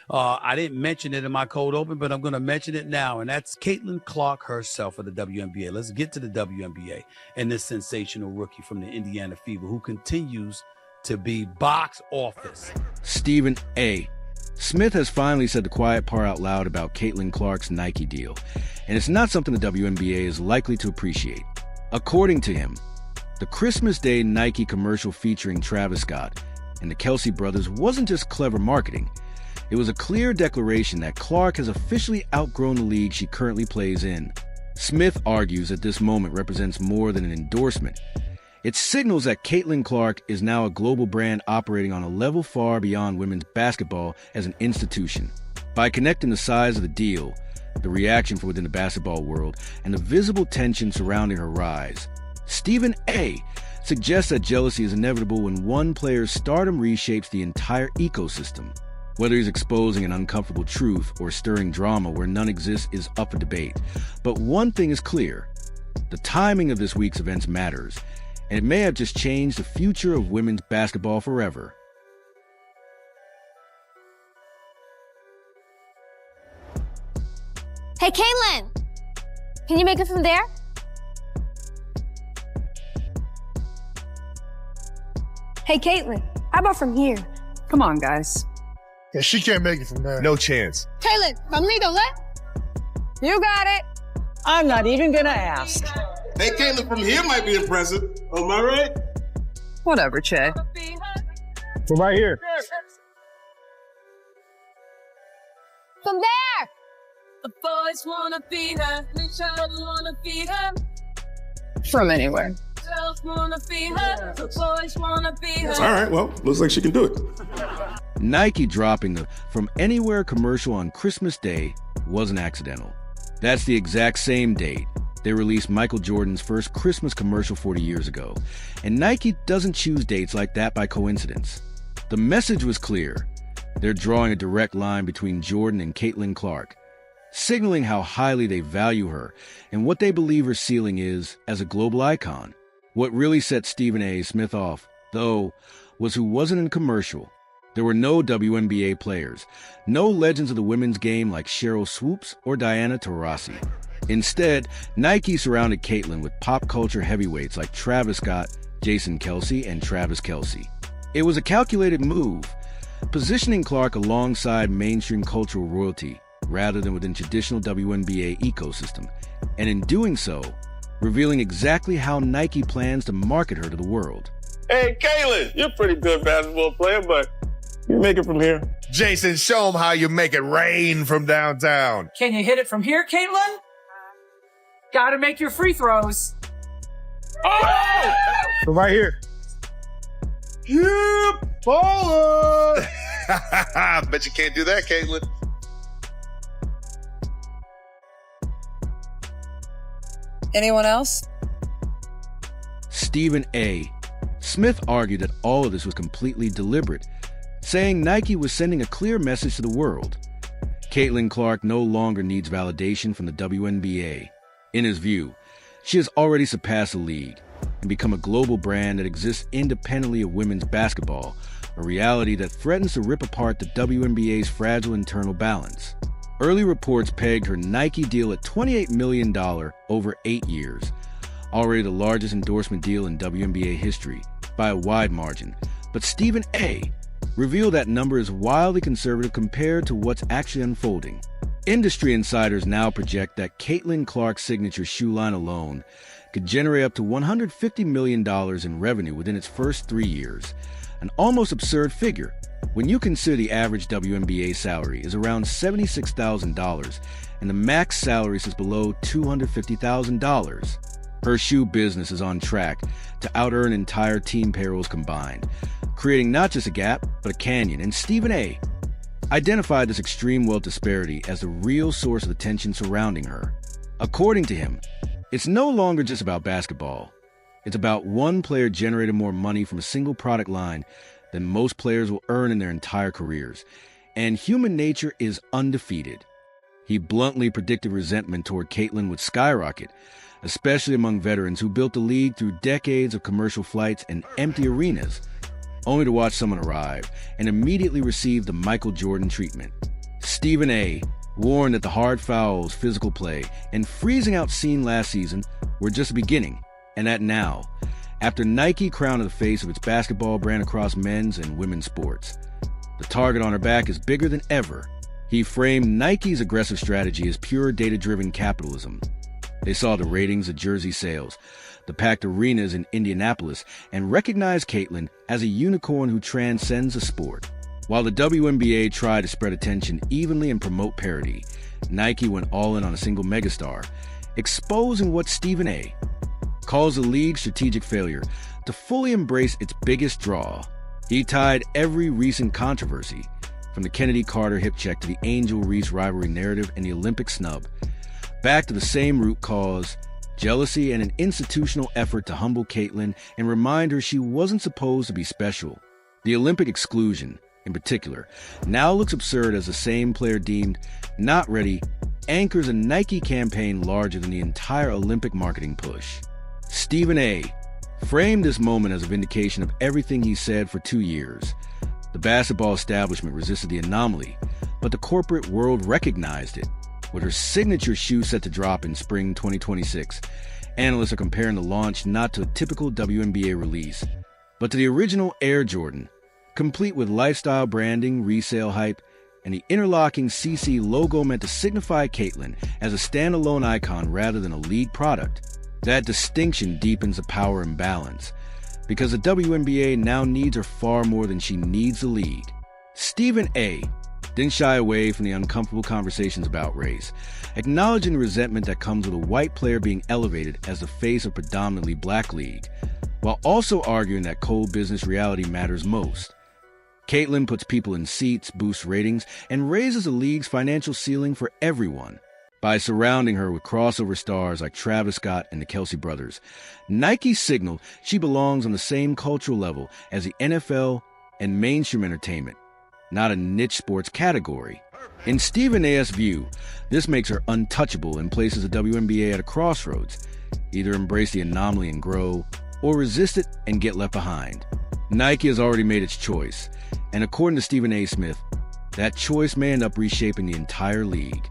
I didn't mention it in my cold open, but I'm going to mention it now, and that's Caitlin Clark herself of the WNBA. Let's get to the WNBA and this sensational rookie from the Indiana Fever who continues to be box office. Stephen A. Smith has finally said the quiet part out loud about Caitlin Clark's Nike deal, and it's not something the WNBA is likely to appreciate. According to him, the Christmas Day Nike commercial featuring Travis Scott and the Kelsey brothers wasn't just clever marketing. It was a clear declaration that Clark has officially outgrown the league she currently plays in. Smith argues that this moment represents more than an endorsement. It signals that Caitlin Clark is now a global brand operating on a level far beyond women's basketball as an institution. By connecting the size of the deal, the reaction from within the basketball world, and the visible tension surrounding her rise, Stephen A. suggests that jealousy is inevitable when one player's stardom reshapes the entire ecosystem. Whether he's exposing an uncomfortable truth or stirring drama where none exists is up for debate. But one thing is clear: the timing of this week's events matters, and it may have just changed the future of women's basketball forever. Hey, Caitlin! Can you make it from there? Hey, Caitlin, how about from here? Come on, guys. Yeah, she can't make it from there. No chance. Caitlin, from Lido, let? You got it. I'm not even gonna ask. Hey, Caitlin from here might be impressive. Am I right? Whatever, Che. From right here. From there! The boys wanna be her, the child wanna be her, From anywhere. girls wanna be her, the boys wanna be her. All right, well, looks like she can do it. Nike dropping the From Anywhere commercial on Christmas Day wasn't accidental. That's the exact same date they released Michael Jordan's first Christmas commercial 40 years ago. And Nike doesn't choose dates like that by coincidence. The message was clear. They're drawing a direct line between Jordan and Caitlin Clark, signaling how highly they value her and what they believe her ceiling is as a global icon. What really set Stephen A. Smith off, though, was who wasn't in the commercial. There were no WNBA players, no legends of the women's game like Cheryl Swoops or Diana Taurasi. Instead, Nike surrounded Caitlin with pop culture heavyweights like Travis Scott, Jason Kelce, and Travis Kelce. It was a calculated move, positioning Clark alongside mainstream cultural royalty rather than within traditional WNBA ecosystem, and in doing so, revealing exactly how Nike plans to market her to the world. Hey, Caitlin, you're a pretty good basketball player, but you make it from here. Jason, show them how you make it rain from downtown. Can you hit it from here, Caitlin? Gotta make your free throws. Oh! From right here. Yep, baller! Bet you can't do that, Caitlin. Anyone else? Stephen A. Smith argued that all of this was completely deliberate, saying Nike was sending a clear message to the world. Caitlin Clark no longer needs validation from the WNBA. In his view, she has already surpassed the league and become a global brand that exists independently of women's basketball, a reality that threatens to rip apart the WNBA's fragile internal balance. Early reports pegged her Nike deal at $28 million over 8 years, already the largest endorsement deal in WNBA history by a wide margin. But Stephen A. revealed that number is wildly conservative compared to what's actually unfolding. Industry insiders now project that Caitlin Clark's signature shoe line alone could generate up to $150 million in revenue within its first 3 years, an almost absurd figure when you consider the average WNBA salary is around $76,000 and the max salary is below $250,000. Her shoe business is on track to out-earn entire team payrolls combined, creating not just a gap, but a canyon. And Stephen A. identified this extreme wealth disparity as the real source of the tension surrounding her. According to him, it's no longer just about basketball. It's about one player generating more money from a single product line than most players will earn in their entire careers. And human nature is undefeated. He bluntly predicted resentment toward Caitlin would skyrocket, especially among veterans who built the league through decades of commercial flights and empty arenas, only to watch someone arrive and immediately receive the Michael Jordan treatment. Stephen A. warned that the hard fouls, physical play, and freezing out scene last season were just the beginning, and that now, after Nike crowned the face of its basketball brand across men's and women's sports, the target on her back is bigger than ever. He framed Nike's aggressive strategy as pure data-driven capitalism. They saw the ratings of jersey sales, the packed arenas in Indianapolis, and recognized Caitlin as a unicorn who transcends the sport. While the WNBA tried to spread attention evenly and promote parity, Nike went all in on a single megastar, exposing what Stephen A. calls the league's strategic failure to fully embrace its biggest draw. He tied every recent controversy, from the Kennedy-Carter hip check to the Angel-Reese rivalry narrative and the Olympic snub, back to the same root cause, jealousy, and an institutional effort to humble Caitlin and remind her she wasn't supposed to be special. The Olympic exclusion, in particular, now looks absurd as the same player deemed not ready anchors a Nike campaign larger than the entire Olympic marketing push. Stephen A. framed this moment as a vindication of everything he said for 2 years. The basketball establishment resisted the anomaly, but the corporate world recognized it. With her signature shoe set to drop in spring 2026, analysts are comparing the launch not to a typical WNBA release, but to the original Air Jordan, complete with lifestyle branding, resale hype, and the interlocking CC logo meant to signify Caitlin as a standalone icon rather than a league product. That distinction deepens the power imbalance, because the WNBA now needs her far more than she needs the league. Stephen A. didn't shy away from the uncomfortable conversations about race, acknowledging the resentment that comes with a white player being elevated as the face of a predominantly black league, while also arguing that cold business reality matters most. Caitlin puts people in seats, boosts ratings, and raises the league's financial ceiling for everyone. By surrounding her with crossover stars like Travis Scott and the Kelsey brothers, Nike signaled she belongs on the same cultural level as the NFL and mainstream entertainment, not a niche sports category. In Stephen A.'s view, this makes her untouchable and places the WNBA at a crossroads. Either embrace the anomaly and grow, or resist it and get left behind. Nike has already made its choice, and according to Stephen A. Smith, that choice may end up reshaping the entire league.